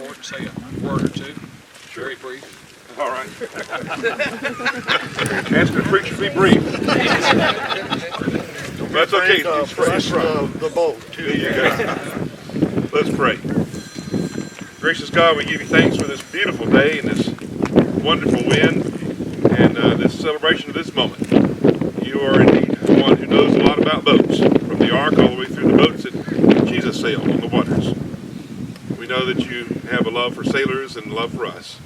forward and say a word or two. Very brief. All right. Ask the preacher to be brief. That's okay. Bless the boat too. There you go. Let's pray. Gracious God, we give you thanks for this beautiful day and this wonderful wind and this celebration of this moment. You are indeed the one who knows a lot about boats, from the ark all the way through the boats that Jesus sailed on the waters. We know that you have a love for sailors and love for us.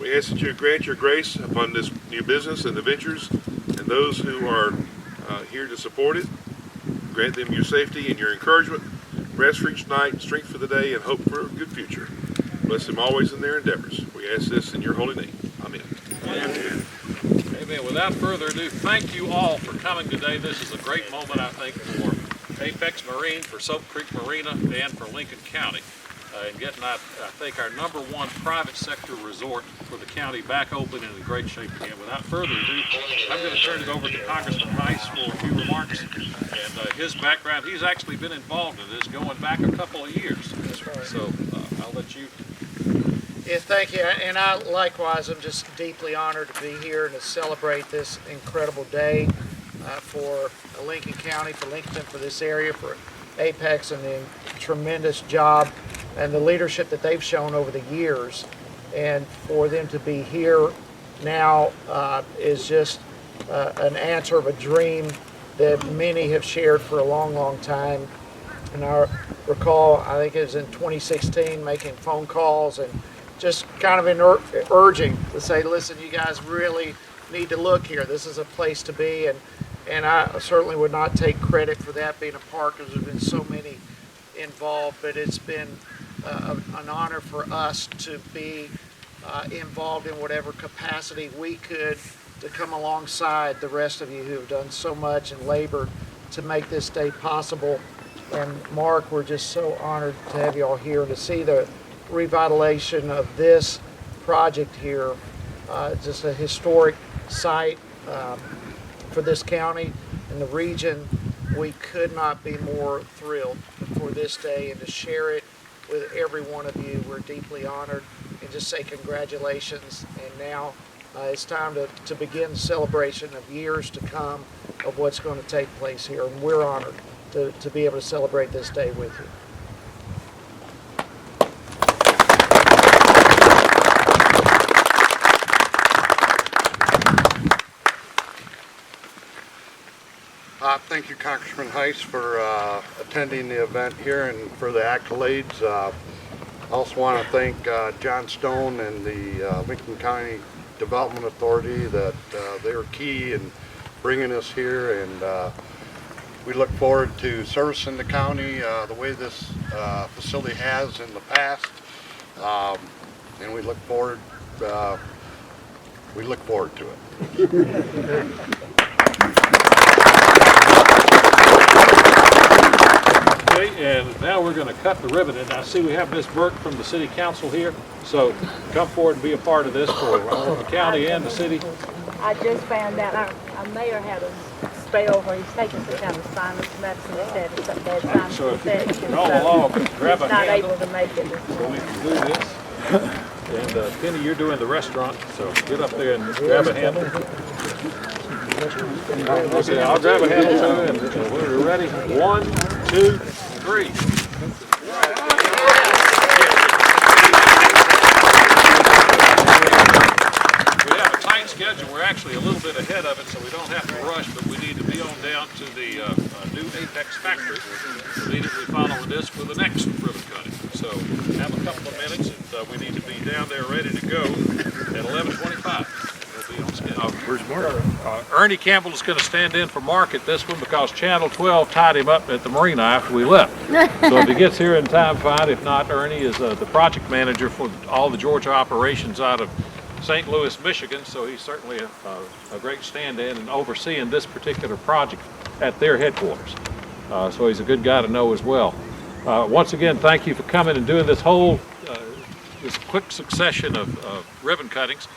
We ask that you grant your grace upon this new business and the ventures and those who are here to support it. Grant them your safety and your encouragement, rest for each night, strength for the day, and hope for a good future. Bless them always in their endeavors. We ask this in your holy name. Amen. Amen. Amen. Without further ado, thank you all for coming today. This is a great moment, I think, for Apex Marine, for Soap Creek Marina, and for Lincoln County. And getting, I think, our #1 private sector resort for the county back open and in great shape again. Without further ado, I'm going to turn it over to Congressman Heiss for a few remarks. And his background, he's actually been involved in this going back a couple of years. That's right. So I'll let you. Yeah, thank you. And I likewise, I'm just deeply honored to be here and to celebrate this incredible day for Lincoln County, for Lincoln, for this area, for Apex, and the tremendous job and the leadership that they've shown over the years. And for them to be here now is just an answer of a dream that many have shared for a long, long time. And I recall, I think it was in 2016, making phone calls and just kind of urging to say, listen, you guys really need to look here. This is a place to be. And I certainly would not take credit for that being a part, because there's been so many involved, but it's been an honor for us to be involved in whatever capacity we could to come alongside the rest of you who have done so much and labored to make this day possible. And Mark, we're just so honored to have you all here and to see the revitalization of this project here. Just a historic site for this county and the region. We could not be more thrilled for this day and to share it with every one of you. We're deeply honored, and just say congratulations. And now it's time to begin the celebration of years to come of what's going to take place here. And we're honored to be able to celebrate this day with you. Thank you, Congressman Heiss, for attending the event here and for the accolades. I also want to thank John Stone and the Lincoln County Development Authority that they were key in bringing us here, and we look forward to servicing the county the way this facility has in the past, and we look forward to it. And now we're going to cut the ribbon. And I see we have Ms. Burke from the City Council here. So come forward and be a part of this for the county and the city. I just found out our mayor had a spell where he's taking some kind of sinus medicine instead of some bad sinus So if infection. you're all along, grab a He's not handle able to make it this so we morning. can do this. And Penny, you're doing the restaurant, so get up there and grab a handle. Okay, I'll grab a handle too, and when we're ready, 1, 2, 3. We have a tight schedule. We're actually a little bit ahead of it, so we don't have to rush, but we need to be on down to the new Apex factory immediately following this for the next ribbon cutting. So have a couple of minutes, and we need to be down there ready to go at 11:25. We'll be on schedule. Where's Mark? Ernie Campbell is going to stand in for Mark at this one because Channel 12 tied him up at the marina after we left. So if he gets here in time, fine. If not, Ernie is the project manager for all the Georgia operations out of St. Louis, Michigan. So he's certainly a great stand-in and overseeing this particular project at their headquarters. So he's a good guy to know as well. Once again, thank you for coming and doing this whole this quick succession of ribbon cuttings.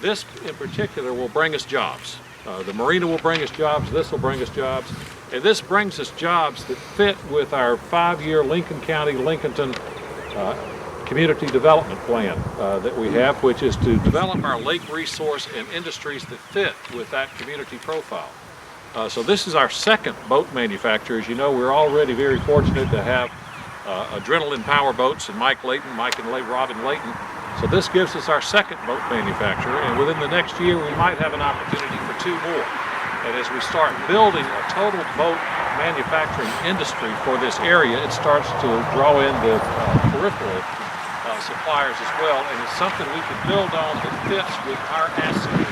This in particular will bring us jobs. The marina will bring us jobs, this will bring us jobs, and this brings us jobs that fit with our 5-year Lincoln County, Lincolnton community development plan that we have, which is to develop our lake resource and industries that fit with that community profile. So this is our second boat manufacturer. As you know, we're already very fortunate to have Adrenaline Power Boats and Mike and Robin Layton. So this gives us our second boat manufacturer, and within the next year we might have an opportunity for 2 more. And as we start building a total boat manufacturing industry for this area, it starts to draw in the peripheral suppliers as well, and it's something we can build on that fits with our asset.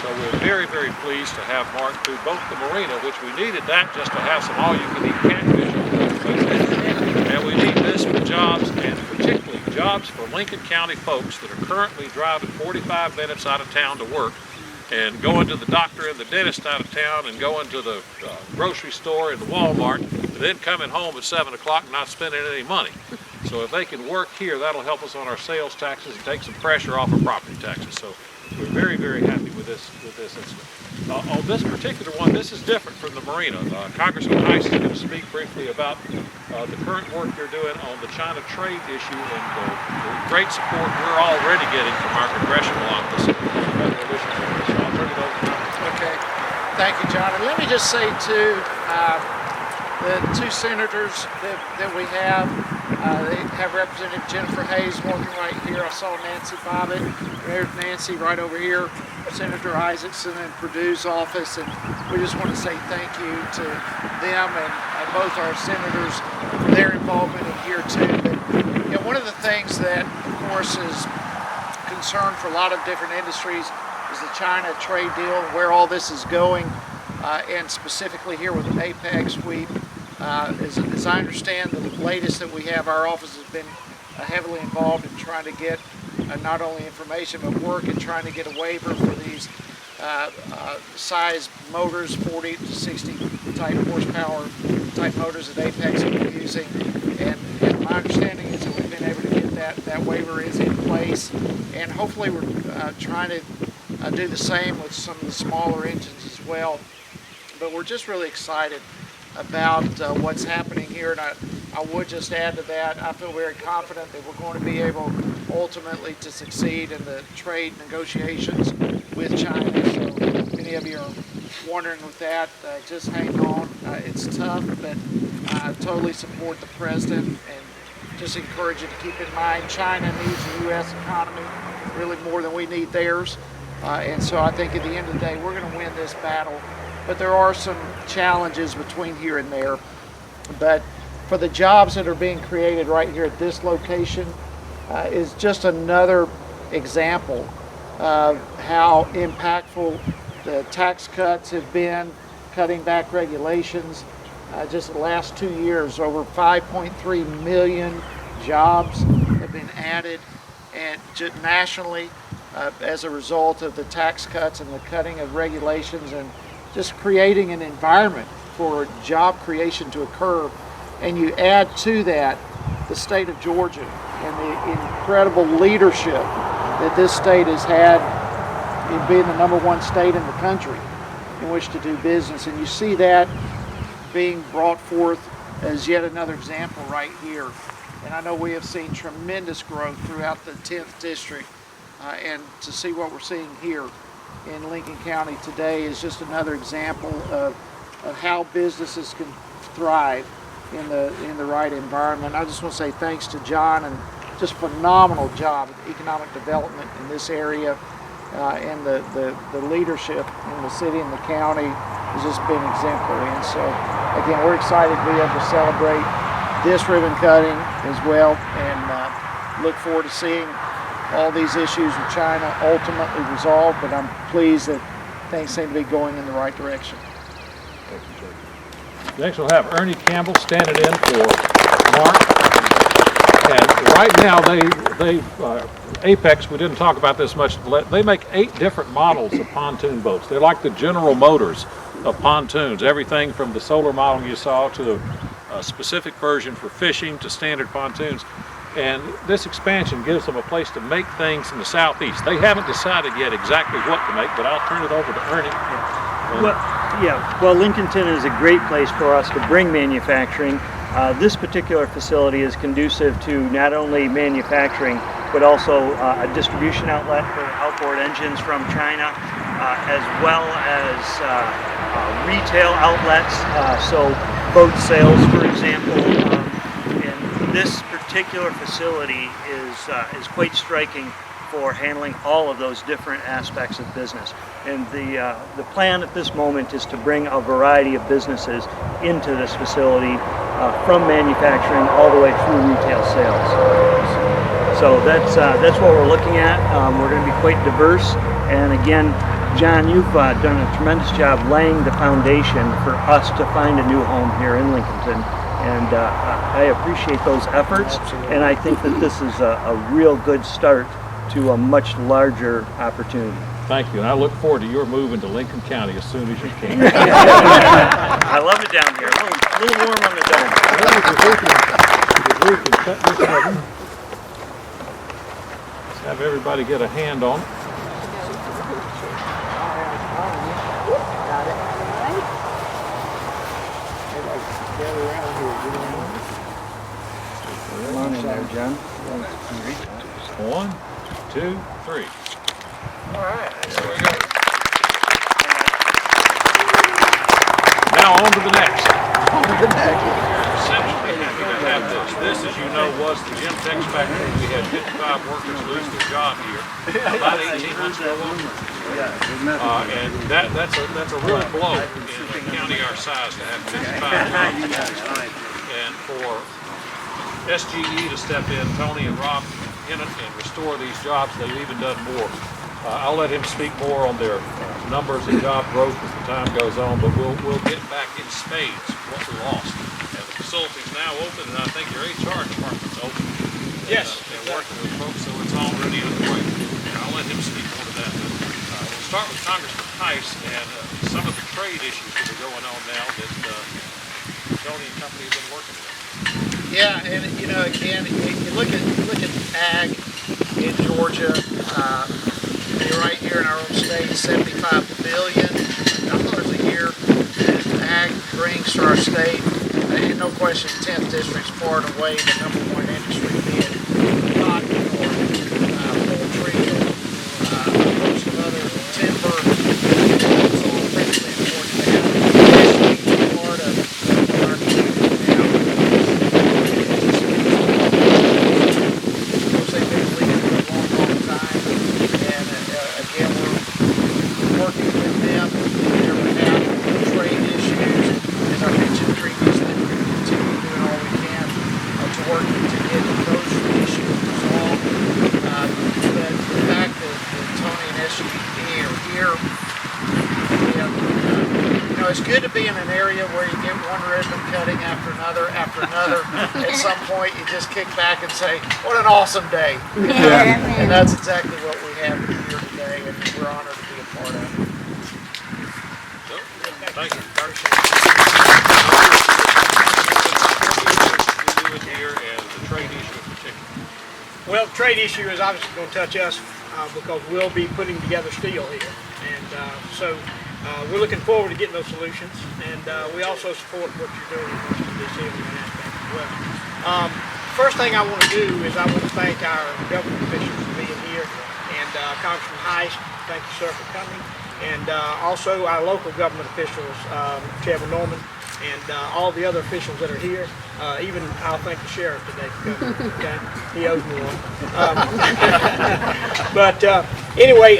So we're very, very pleased to have Mark do both the marina, which we needed that just to have some all-you-can-eat catfish, and we need this for jobs, and particularly jobs for Lincoln County folks that are currently driving 45 minutes out of town to work, and going to the doctor and the dentist out of town, and going to the grocery store and the Walmart, and then coming home at 7 o'clock and not spending any money. So if they can work here, that'll help us on our sales taxes and take some pressure off of property taxes. So we're very, very happy with this incident. On this particular one, this is different from the marina. Congressman Heiss is going to speak briefly about the current work they're doing on the China trade issue and the great support we're already getting from our congressional office. So I'll turn it over to you. Okay, thank you, John. And let me just say too, the 2 senators that we have, they have Representative Jennifer Hayes working right here. I saw Nancy Bobbitt, there's Nancy right over here, Senator Isaacson in Purdue's office, and we just want to say thank you to them and both our senators for their involvement in here too. But, you know, one of the things that, of course, is concern for a lot of different industries is the China trade deal and where all this is going, and specifically here with Apex, as I understand, the latest that we have, our office has been heavily involved in trying to get not only information but work and trying to get a waiver for these size motors, 40 to 60 type horsepower type motors that Apex is using. And my understanding is that we've been able to get that waiver is in place, and hopefully we're trying to do the same with some of the smaller engines as well. But we're just really excited about what's happening here, and I would just add to that, I feel very confident that we're going to be able ultimately to succeed in the trade negotiations with China. So if any of you are wondering with that, just hang on. It's tough, but I totally support the president and just encourage you to keep in mind China needs the U.S. economy really more than we need theirs. And so I think at the end of the day, we're going to win this battle. But there are some challenges between here and there. But for the jobs that are being created right here at this location is just another example of how impactful the tax cuts have been, cutting back regulations. Just the last 2 years, over 5.3 million jobs have been added, and just nationally as a result of the tax cuts and the cutting of regulations, and just creating an environment for job creation to occur. And you add to that the state of Georgia and the incredible leadership that this state has had in being the #1 state in the country in which to do business. And you see that being brought forth as yet another example right here. And I know we have seen tremendous growth throughout the 10th district, and to see what we're seeing here in Lincoln County today is just another example of how businesses can thrive in the right environment. I just want to say thanks to John, and just phenomenal job of economic development in this area, and the leadership in the city and the county has just been exemplary. And so again, we're excited to be able to celebrate this ribbon cutting as well, and look forward to seeing all these issues with China ultimately resolved. But I'm pleased that things seem to be going in the right direction. Next we'll have Ernie Campbell standing in for Mark. And right now they Apex, we didn't talk about this much, they make 8 different models of pontoon boats. They're like the General Motors of pontoons. Everything from the solar model you saw to a specific version for fishing to standard pontoons. And this expansion gives them a place to make things in the southeast. They haven't decided yet exactly what to make, but I'll turn it over to Ernie. Well, Lincolnton is a great place for us to bring manufacturing. This particular facility is conducive to not only manufacturing, but also a distribution outlet for outboard engines from China, as well as retail outlets, so boat sales, for example. And this particular facility is quite striking for handling all of those different aspects of business. And the plan at this moment is to bring a variety of businesses into this facility from manufacturing all the way through retail sales. So that's what we're looking at. We're going to be quite diverse. And again, John, you've done a tremendous job laying the foundation for us to find a new home here in Lincolnton. And I appreciate those efforts. Absolutely. And I think that this is a real good start to a much larger opportunity. Thank you, and I look forward to your move into Lincoln County as soon as you can. I love it down here. A little warm on the dome. Let's have everybody get a hand on it. Come on in there, John. 1, 2, 3. All right. There we go. Now on to the next. Essentially happy to have this. This, as you know, was the Gem Tex factory. We had 55 workers lose their job here about 18 months ago. And that's a real blow in a county our size to have 55 jobs. And for SGE to step in, Tony and Rob in it, and restore these jobs, they've even done more. I'll let him speak more on their numbers and job growth as the time goes on, but we'll get back in spades what we lost. And the facility's now open, and I think your HR department's open. Yes. And working with folks, so it's already underway. And I'll let him speak more to that. But, we'll start with Congressman Heiss and some of the trade issues that are going on now that Tony and company have been working with. Yeah, and you know, again, you look at ag in Georgia. You're right here in our own state, $75 billion a year that ag brings to our state. And no question, 10th District's far and away the #1 industry, be it cotton or poultry or a host of other timber. It's all critically important to have, especially part of our community now. Of course, they've been leading for a long time. And again, we're working with them there without trade issues. As I mentioned previously, we're going to continue doing all we can to work to get those issues resolved. But the fact that Tony and SGE are here, you know, it's good to be in an area where you get one ribbon cutting after another. At some point, you just kick back and say, "What an awesome day!" And that's exactly what we have here today, and we're honored to be a part of it. So, thank you. We're doing here and the trade issue in particular. Well, the trade issue is obviously going to touch us because we'll be putting together steel here. And so we're looking forward to getting those solutions. And we also support what you're doing in Washington, D.C. on that aspect as well. First thing I want to do is I want to thank our government officials for being here. And Congressman Heiss, thank you, sir, for coming. And also our local government officials, Chairman Norman, and all the other officials that are here. Even I'll thank the sheriff today for coming. Okay? He owes me one. But anyway,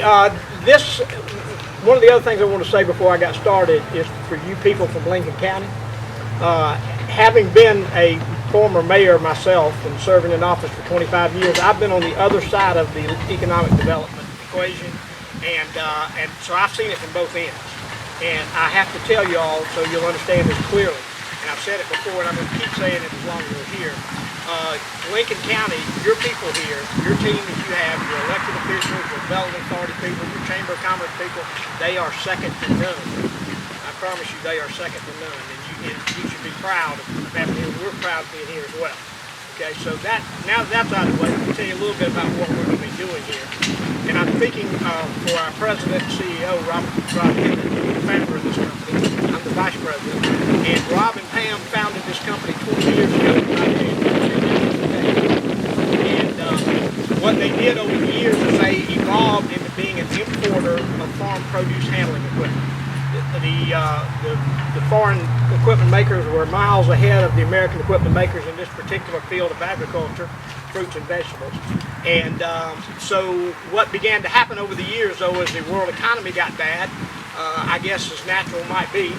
one of the other things I want to say before I got started is for you people from Lincoln County. Having been a former mayor myself and serving in office for 25 years, I've been on the other side of the economic development equation, and so I've seen it from both ends. And I have to tell you all so you'll understand this clearly, and I've said it before and I'm going to keep saying it as long as we're here. Lincoln County, your people here, your team that you have, your elected officials, your development authority people, your Chamber of Commerce people, they are second to none. I promise you they are second to none, and you should be proud of having here. We're proud of being here as well. Okay, so now that that's out of the way, let me tell you a little bit about what we're going to be doing here. And I'm speaking for our president and CEO, Robert Hickman, the founder of this company. I'm the vice president. And Rob and Pam founded this company 20 years ago in 1988. And what they did over the years is they evolved into being an importer of farm produce handling equipment. The foreign equipment makers were miles ahead of the American equipment makers in this particular field of agriculture, fruits and vegetables. And so what began to happen over the years, though, as the world economy got bad, I guess as natural might be,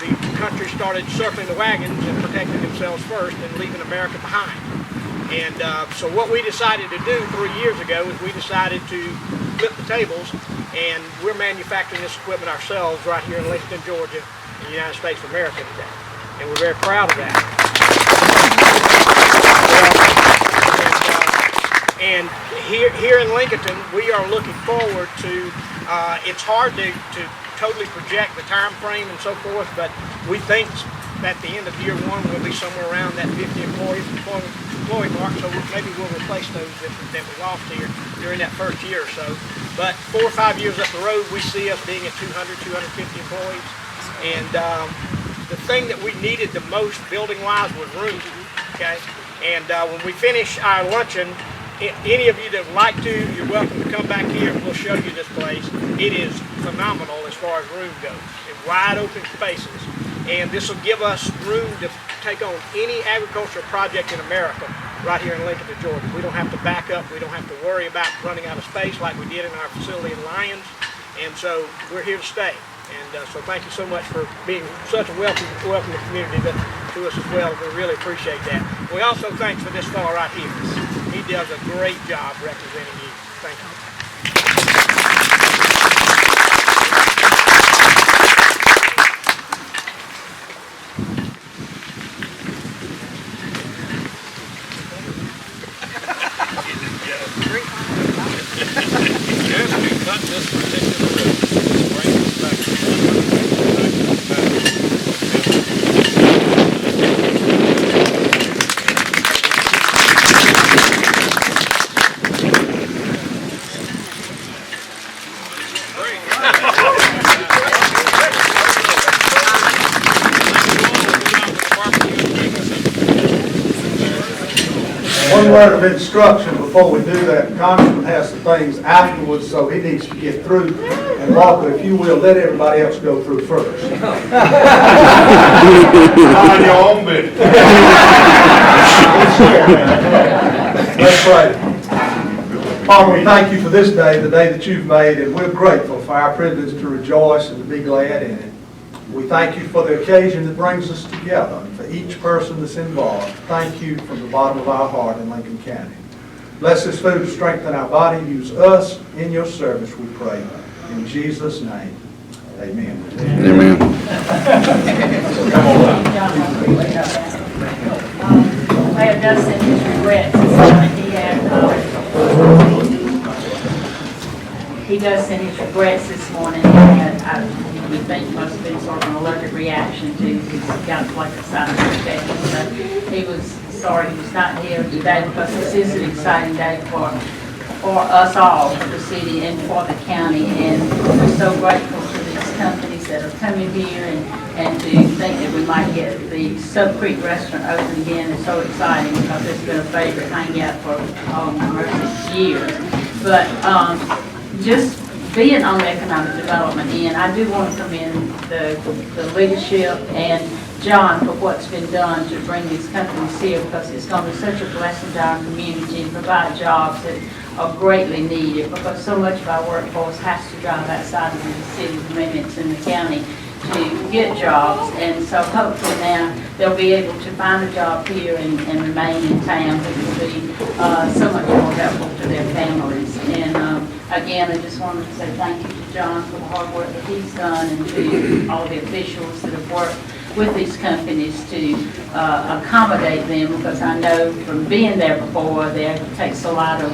the country started circling the wagons and protecting themselves first and leaving America behind. And so what we decided to do 3 years ago is we decided to flip the tables, and we're manufacturing this equipment ourselves right here in Lincoln, Georgia, in the United States of America today. And we're very proud of that. And here in Lincoln, we are looking forward to, it's hard to totally project the time frame and so forth, but we think at the end of year one we'll be somewhere around that 50 employee mark, so maybe we'll replace those that we lost here during that first year or so. But 4 or 5 years up the road, we see us being at 200, 250 employees. And the thing that we needed the most building-wise was room, okay? And when we finish our luncheon, any of you that would like to, you're welcome to come back here and we'll show you this place. It is phenomenal as far as room goes. It's wide open spaces. And this will give us room to take on any agricultural project in America right here in Lincoln, Georgia. We don't have to back up. We don't have to worry about running out of space like we did in our facility in Lyons. And so we're here to stay. And so thank you so much for being such a welcome community to us as well. We really appreciate that. We also thank for this fellow right here. He does a great job representing you. Thank you. Yes, we cut this particular road. Bring this back to One word of instruction before we do that. Congressman has some things afterwards, so he needs to get through. And Walker, if you will, let everybody else go through first. Mind your own business. Let's pray. Father, we thank you for this day, the day that you've made, and we're grateful for our privilege to rejoice and to be glad in it. We thank you for the occasion that brings us together, and for each person that's involved. Thank you from the bottom of our heart in Lincoln County. Bless this food to strengthen our body. Use us in your service, we pray. In Jesus' name, amen. Amen. Mayor does send his regrets. He does send his regrets this morning. We think must have been sort of an allergic reaction to he's got like a sinus infection. But he was sorry he was not here today because this is an exciting day for us all, for the city and for the county. And we're so grateful to these companies that are coming here and to think that we might get the Sub Creek restaurant open again is so exciting because it's been a favorite hangout for years. But just being on the economic development end, I do want to commend the leadership and John for what's been done to bring these companies here because it's going to be such a blessing to our community and provide jobs that are greatly needed because so much of our workforce has to drive outside of the city limits in the county to get jobs, and so hopefully now they'll be able to find a job here and remain in town, which will be so much more helpful to their families. And again, I just wanted to say thank you to John for the hard work that he's done and to all the officials that have worked with these companies to accommodate them because I know from being there before, there takes a lot of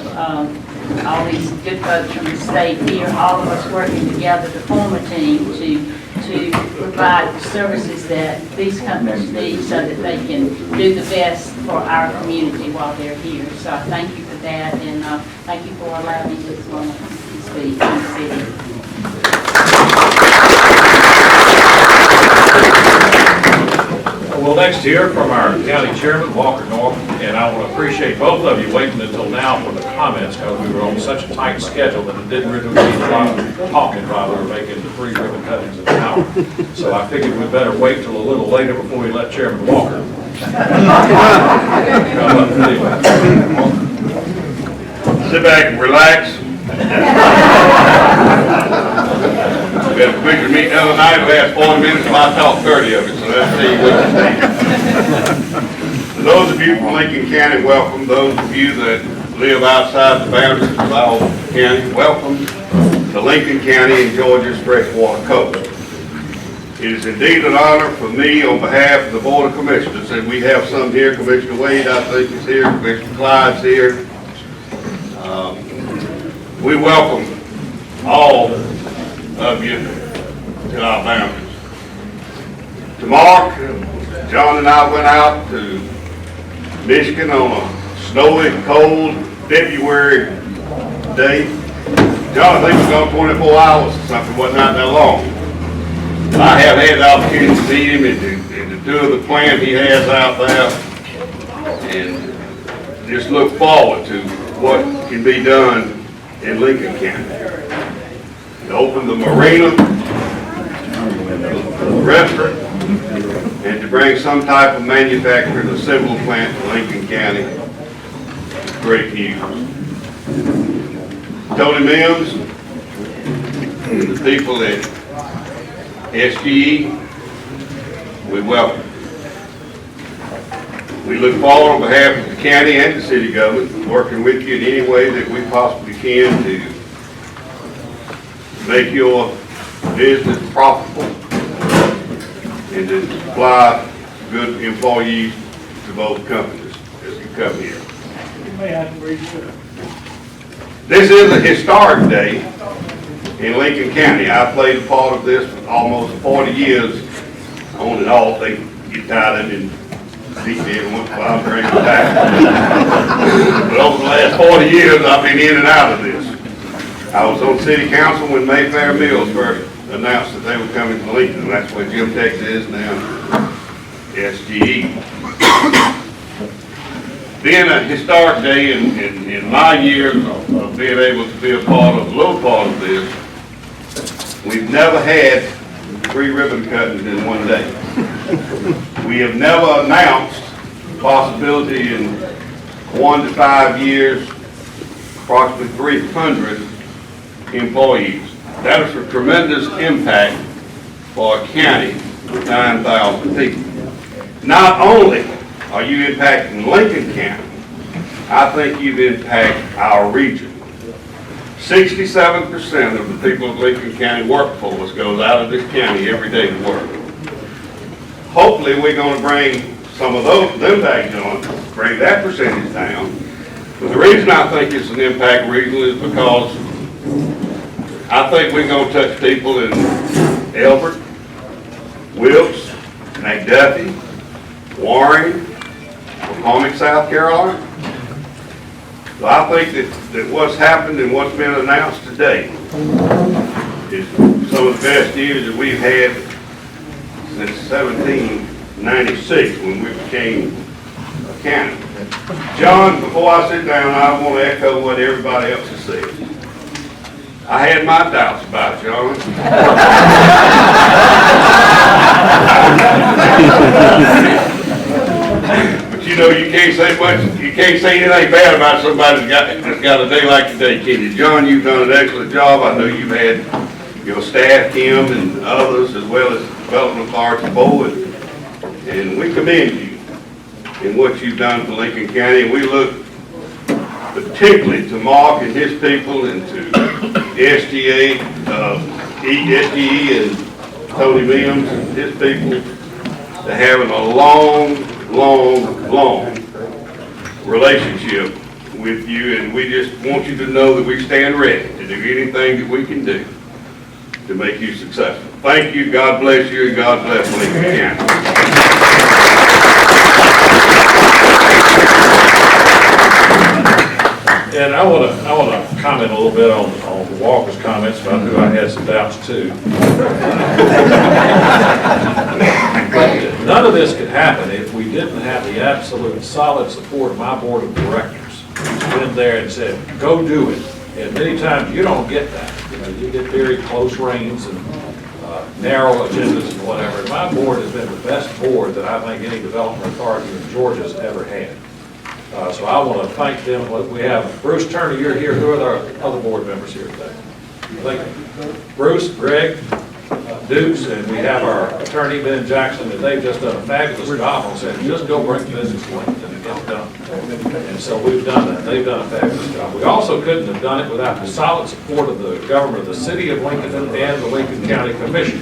all these good folks from the state here, all of us working together to form a team to provide the services that these companies need so that they can do the best for our community while they're here. So I thank you for that, and thank you for allowing me this moment to speak in the city. We'll next hear from our county chairman, Walker North, and I want to appreciate both of you waiting until now for the comments because we were on such a tight schedule that it didn't really need a lot of talking while we were making the 3 ribbon cuttings in an hour. So I figured we'd better wait till a little later before we let Chairman Walker come up and lead. Sit back and relax. We had a commissioner meeting the other night, we had 40 minutes, and I talked 30 of it, so let's see what you think. For those of you from Lincoln County, welcome. Those of you that live outside the boundaries of our county, welcome to Lincoln County and Georgia's freshwater coast. It is indeed an honor for me on behalf of the Board of Commissioners, and we have some here. Commissioner Wade, I think, is here. Commissioner Clyde's here. We welcome all of you to our boundaries. Tomorrow, John and I went out to Michigan on a snowy, cold February day. John, I think it was on 24 hours or something, wasn't that long. I have had the opportunity to see him and to do the plan he has out there, and just look forward to what can be done in Lincoln County. To open the marina, the restaurant, and to bring some type of manufacturing assembly plant to Lincoln County. Great news. Tony Mims, the people at SGE, we welcome. We look forward on behalf of the county and the city government, working with you in any way that we possibly can to make your business profitable and to supply good employees to both companies as you come here. This is a historic day in Lincoln County. I played a part of this for almost 40 years on and off. They get tired of it and beat me every once in a while during the time. But over the last 40 years, I've been in and out of this. I was on city council when Mayfair Mills first announced that they were coming to Lincoln, and that's where Jim Texas is now, SGE. Being a historic day in my years of being able to be a little part of this, we've never had 3 ribbon cuttings in one day. We have never announced the possibility in 1 to 5 years, approximately 300 employees. That is a tremendous impact for a county with 9,000 people. Not only are you impacting Lincoln County, I think you've impacted our region. 67% of the people of Lincoln County workforce goes out of this county every day to work. Hopefully we're going to bring some of them back on, bring that percentage down. But the reason I think it's an impact region is because I think we're going to touch people in Elbert, Wilkes, McDuffie, Warren, McCormick, South Carolina. So I think that what's happened and what's been announced today is some of the best years that we've had since 1796 when we became a county. John, before I sit down, I want to echo what everybody else has said. I had my doubts about it, John. But you know, you can't say much, you can't say anything bad about somebody that's got a day like today, can you? John, you've done an excellent job. I know you've had your staff, Kim, and others, as well as the Development Authority Board, and we commend you in what you've done for Lincoln County, and we look particularly to Mark and his people and to SGE and Tony Mims and his people to having a long relationship with you, and we just want you to know that we stand ready to do anything that we can do to make you successful. Thank you, God bless you, and God bless Lincoln County. And I want to comment a little bit on Walker's comments about who I had some doubts too. But none of this could happen if we didn't have the absolute solid support of my board of directors. Who's been there and said, go do it. And many times you don't get that. You know, you get very close reins and narrow agendas and whatever. And my board has been the best board that I think any development authority in Georgia has ever had. So I want to thank them. We have Bruce Turner, you're here. Who are the other board members here today? Bruce, Greg, Dukes, and we have our attorney, Ben Jackson, and they've just done a fabulous job on saying, just go bring business to Lincoln and get it done. And so we've done that. They've done a fabulous job. We also couldn't have done it without the solid support of the government of the city of Lincoln and the Lincoln County Commission,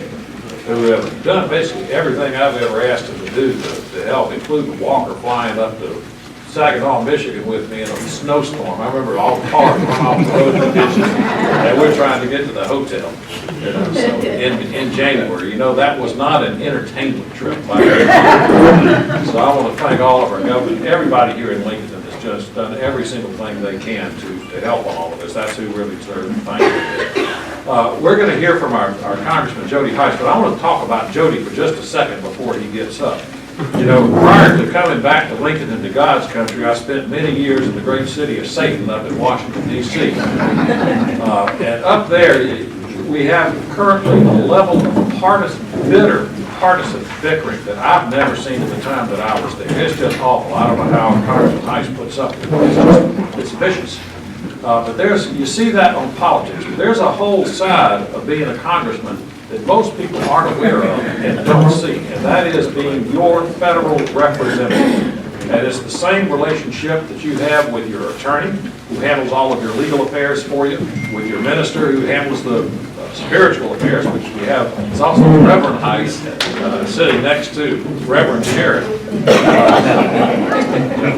who have done basically everything I've ever asked them to do to help, including Walker flying up to Saginaw, Michigan with me in a snowstorm. I remember all the cars running off the road in the ditches, and we're trying to get to the hotel. You know, so in January, you know, that was not an entertainment trip. So I want to thank all of our government, everybody here in Lincoln has just done every single thing they can to help on all of this. That's who really deserves the thank you. We're going to hear from our Congressman Jody Heiss, but I want to talk about Jody for just a second before he gets up. You know, prior to coming back to Lincoln and to God's country, I spent many years in the great city of Satan up in Washington, D.C. And up there, we have currently a level of bitter partisan bickering that I've never seen in the time that I was there. It's just awful. I don't know how Congressman Heiss puts up with it. It's vicious. But you see that on politics. There's a whole side of being a congressman that most people aren't aware of and don't see, and that is being your federal representative. And it's the same relationship that you have with your attorney, who handles all of your legal affairs for you, with your minister, who handles the spiritual affairs, which we have. It's also Reverend Heiss sitting next to Reverend Sheriff.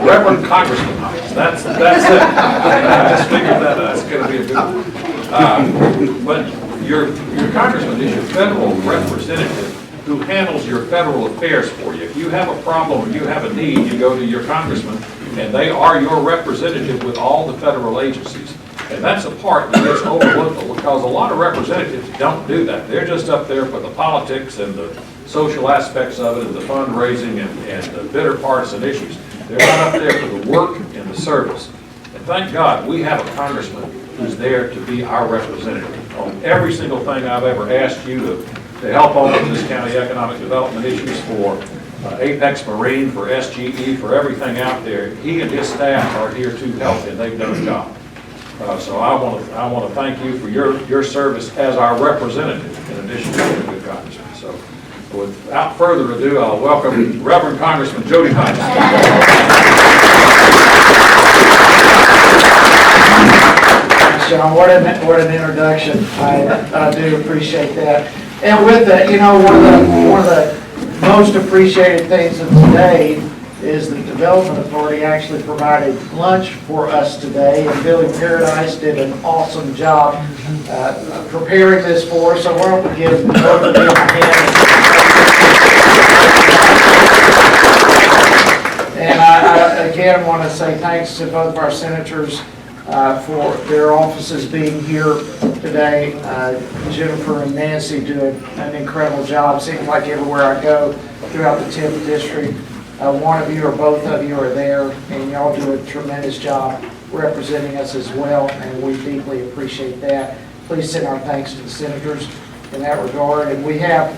Reverend Congressman Heiss. That's it. I just figured that out. It's going to be a good one. But your congressman is your federal representative who handles your federal affairs for you. If you have a problem or you have a need, you go to your congressman, and they are your representative with all the federal agencies. And that's a part that gets overlooked because a lot of representatives don't do that. They're just up there for the politics and the social aspects of it and the fundraising and the bitter partisan issues. They're not up there for the work and the service. And thank God we have a congressman who's there to be our representative on every single thing I've ever asked you to help on in this county economic development issues for Apex Marine, for SGE, for everything out there. He and his staff are here to help, and they've done a job. So I want to thank you for your service as our representative, in addition to being a good congressman. So without further ado, I'll welcome Reverend Congressman Jody Heiss. John, what an introduction. I do appreciate that. And with that, you know, one of the most appreciated things of today is the Development Authority actually provided lunch for us today, and Billy Paradise did an awesome job preparing this for us. So why don't we give both of them a hand. And I again want to say thanks to both of our senators for their offices being here today. Jennifer and Nancy do an incredible job. Seems like everywhere I go throughout the 10th district, one of you or both of you are there, and y'all do a tremendous job representing us as well, and we deeply appreciate that. Please send our thanks to the senators in that regard. And we have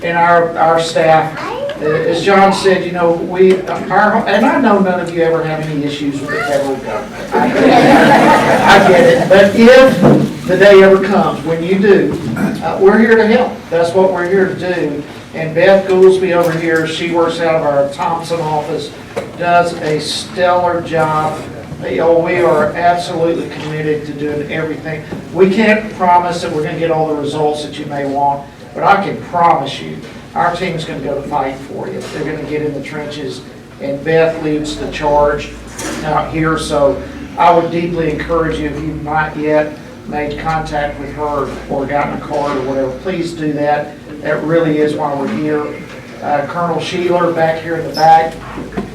in our staff, as John said, you know, and I know none of you ever have any issues with the federal government. I get it. But if the day ever comes when you do, we're here to help. That's what we're here to do. And Beth Goolsby over here, she works out of our Thompson office, does a stellar job. You know, we are absolutely committed to doing everything. We can't promise that we're going to get all the results that you may want, but I can promise you our team's going to go to fight for you. They're going to get in the trenches, and Beth leads the charge out here. So I would deeply encourage you, if you've not yet made contact with her or gotten a card or whatever, please do that. That really is why we're here. Colonel Sheeler back here in the back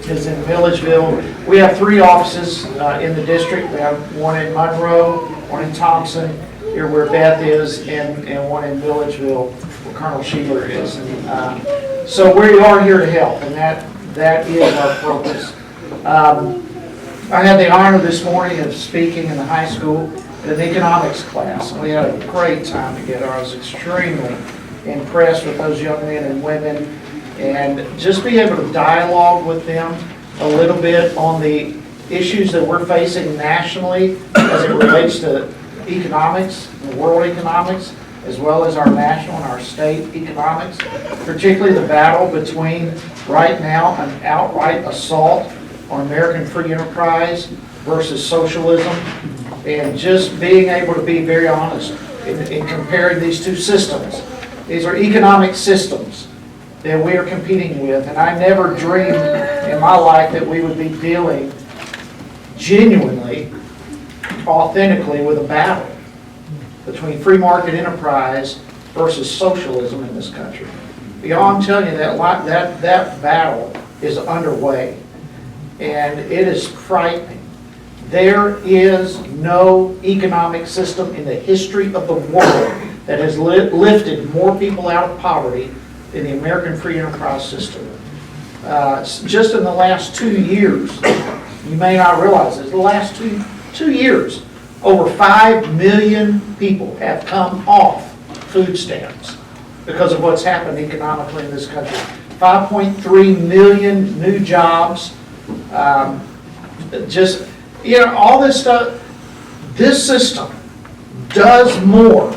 is in Milledgeville. We have 3 offices in the district. We have one in Monroe, one in Thompson, here where Beth is, and one in Milledgeville. Colonel Sheeler is. And, so we are here to help, and that is our purpose. I had the honor this morning of speaking in the high school in an economics class, and we had a great time together. I was extremely impressed with those young men and women, and just be able to dialogue with them a little bit on the issues that we're facing nationally as it relates to economics, world economics, as well as our national and our state economics, particularly the battle between right now an outright assault on American free enterprise versus socialism, and just being able to be very honest in comparing these two systems. These are economic systems that we are competing with, and I never dreamed in my life that we would be dealing genuinely, authentically with a battle between free market enterprise versus socialism in this country. I'm telling you, that battle is underway, and it is frightening. There is no economic system in the history of the world that has lifted more people out of poverty than the American free enterprise system. Just in the last 2 years, you may not realize this, the last two years, over 5 million people have come off food stamps because of what's happened economically in this country. 5.3 million new jobs. Just, all this stuff. This system does more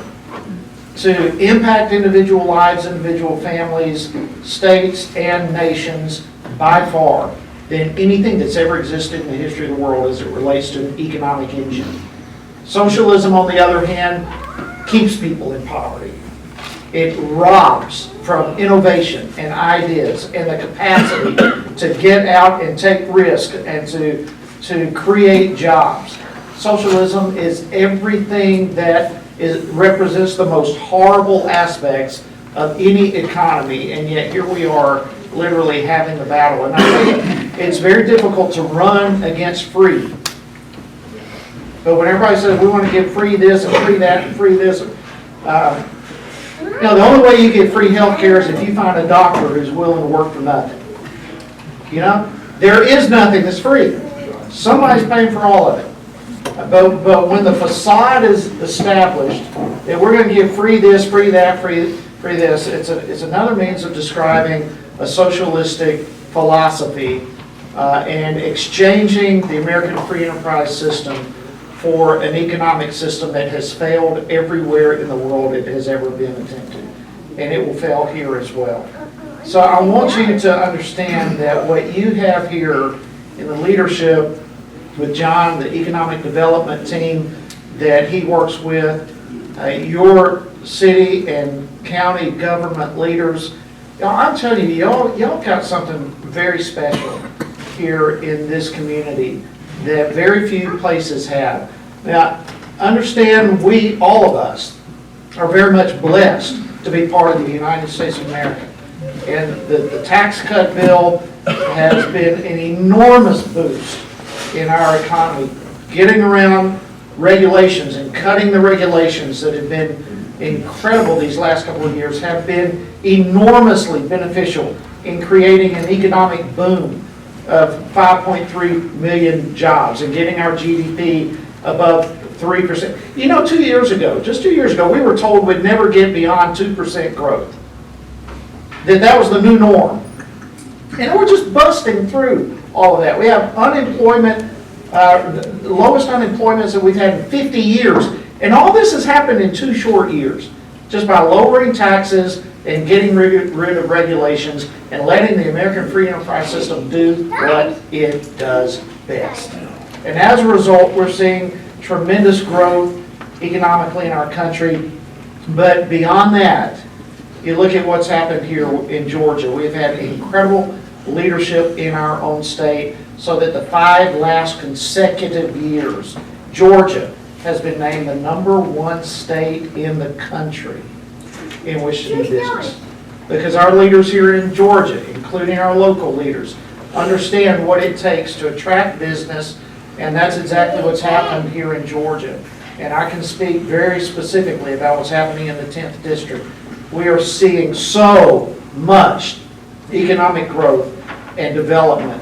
to impact individual lives, individual families, states, and nations by far than anything that's ever existed in the history of the world as it relates to an economic engine. Socialism, on the other hand, keeps people in poverty. It robs from innovation and ideas and the capacity to get out and take risk and to create jobs. Socialism is everything that represents the most horrible aspects of any economy, and yet here we are literally having the battle. And I think it's very difficult to run against free. But when everybody says we want to give free this and free that and free this, the only way you get free health care is if you find a doctor who's willing to work for nothing. There is nothing that's free. Somebody's paying for all of it. But when the facade is established that we're going to give free this, free that, free this, it's another means of describing a socialistic philosophy and exchanging the American free enterprise system for an economic system that has failed everywhere in the world it has ever been attempted. And it will fail here as well. So I want you to understand that what you have here in the leadership with John, the economic development team that he works with, your city and county government leaders, I'm telling you, y'all got something very special here in this community that very few places have. Now, understand all of us, are very much blessed to be part of the United States of America. And the tax cut bill has been an enormous boost in our economy, getting around regulations and cutting the regulations that have been incredible these last couple of years, have been enormously beneficial in creating an economic boom of 5.3 million jobs and getting our GDP above 3%. 2 years ago, just 2 years ago, we were told we'd never get beyond 2% growth. That was the new norm. And we're just busting through all of that. We have unemployment, the lowest unemployment that we've had in 50 years. And all this has happened in 2 short years, just by lowering taxes and getting rid of regulations and letting the American free enterprise system do what it does best. And as a result, we're seeing tremendous growth economically in our country. But beyond that, you look at what's happened here in Georgia. We've had incredible leadership in our own state, so that the 5 last consecutive years, Georgia has been named the #1 state in the country in which to do business. Because our leaders here in Georgia, including our local leaders, understand what it takes to attract business, and that's exactly what's happened here in Georgia. And I can speak very specifically about what's happening in the 10th District. we are seeing so much economic growth and development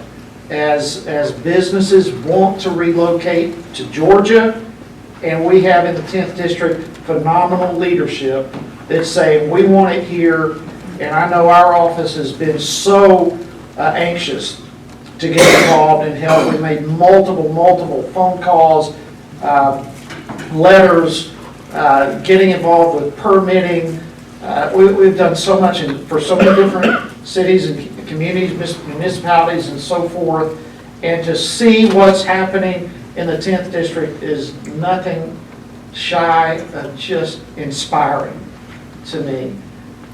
as businesses want to relocate to Georgia. And we have in the 10th District phenomenal leadership that's saying, we want it here. And I know our office has been so anxious to get involved and help. We made multiple phone calls, letters, getting involved with permitting. We've done so much for so many different cities and communities, municipalities, and so forth. And to see what's happening in the 10th District is nothing shy of just inspiring to me.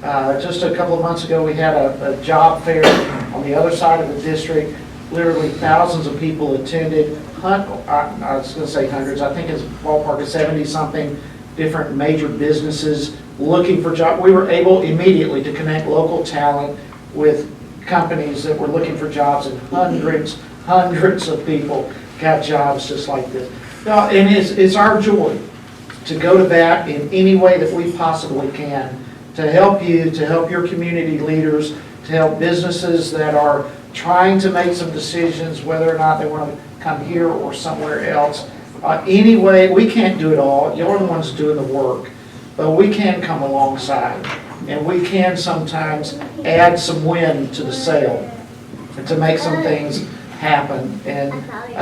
Just a couple of months ago, we had a job fair on the other side of the district. Literally thousands of people attended. I was going to say hundreds. I think it's ballpark of 70-something different major businesses looking for jobs. We were able immediately to connect local talent with companies that were looking for jobs, and hundreds of people got jobs just like this. Now, and it's our joy to go to bat in any way that we possibly can to help you, to help your community leaders, to help businesses that are trying to make some decisions whether or not they want to come here or somewhere else. Anyway, we can't do it all. You're the ones doing the work. But we can come alongside, and we can sometimes add some wind to the sail to make some things happen. And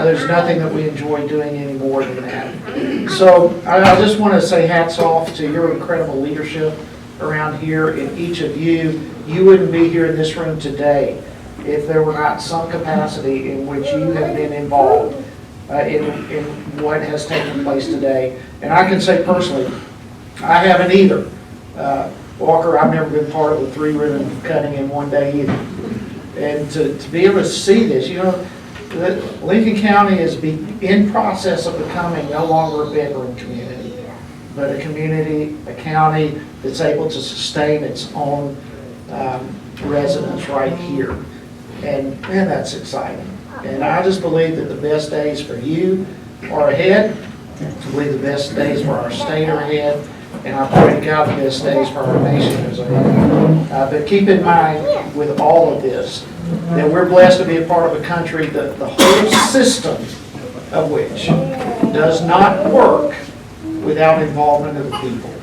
there's nothing that we enjoy doing any more than that. So I just want to say hats off to your incredible leadership around here, and each of you. You wouldn't be here in this room today if there were not some capacity in which you have been involved in what has taken place today. And I can say personally, I haven't either. Walker, I've never been part of the 3-ribbon cutting in one day either. And to be able to see this, you know, Lincoln County is in process of becoming no longer a bedroom community, but a community, a county that's able to sustain its own residents right here. And man, that's exciting. And I just believe that the best days for you are ahead. I believe the best days for our state are ahead. And I pray to God the best days for our nation is ahead. But keep in mind with all of this, that we're blessed to be a part of a country that the whole system of which does not work without involvement of the people.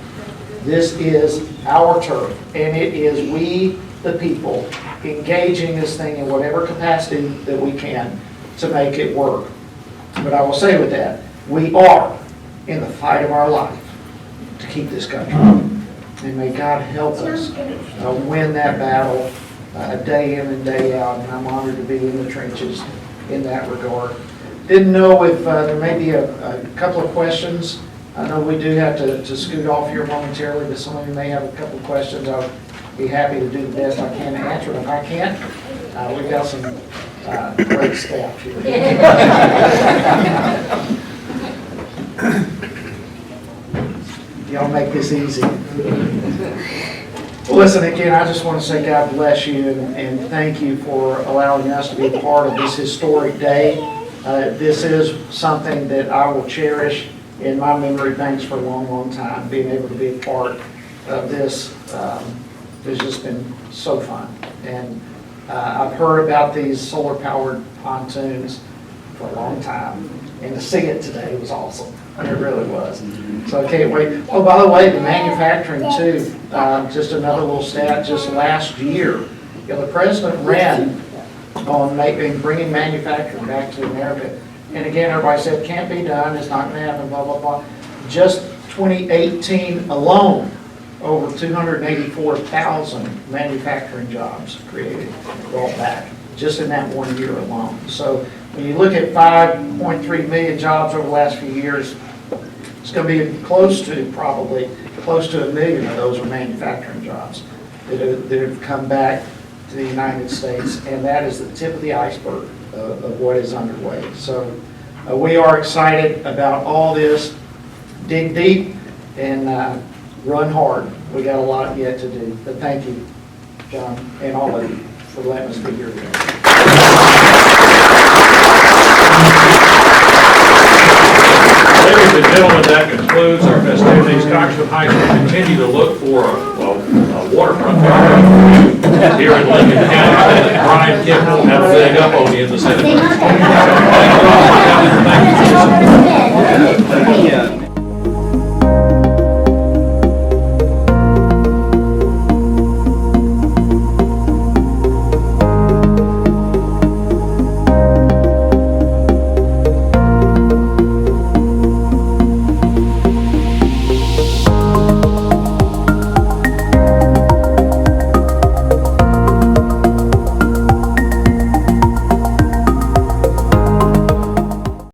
This is our turf, and it is we, the people, engaging this thing in whatever capacity that we can to make it work. But I will say with that, we are in the fight of our life to keep this country. And may God help us win that battle day in and day out. And I'm honored to be in the trenches in that regard. Didn't know if there may be a couple of questions. I know we do have to scoot off here momentarily, but some of you may have a couple of questions. I'll be happy to do the best I can to answer them. If I can't, we've got some great staff here. Y'all make this easy. Well, listen, again, I just want to say God bless you and thank you for allowing us to be a part of this historic day. This is something that I will cherish in my memory banks for a long, long time. Being able to be a part of this has just been so fun. And I've heard about these solar-powered pontoons for a long time. And to see it today was awesome. It really was. So I can't wait. Oh, by the way, the manufacturing too, just another little stat, just last year, you know, the president ran on bringing manufacturing back to America. And again, everybody said, can't be done, it's not going to happen, blah, blah, blah. Just 2018 alone, over 284,000 manufacturing jobs created, brought back, just in that 1 year alone. So when you look at 5.3 million jobs over the last few years, it's going to be close to 1 million of those are manufacturing jobs that have come back to the United States, and that is the tip of the iceberg of what is underway. So we are excited about all this. Dig deep and run hard. We got a lot yet to do. But thank you, John, and all of you for letting us be here today. Ladies and gentlemen, that concludes our festivities. Congressman Heiss will continue to look for waterfront project here in Lincoln County. Brian Kimball have a leg up on you in the Senate. Thank you all for coming. Thank you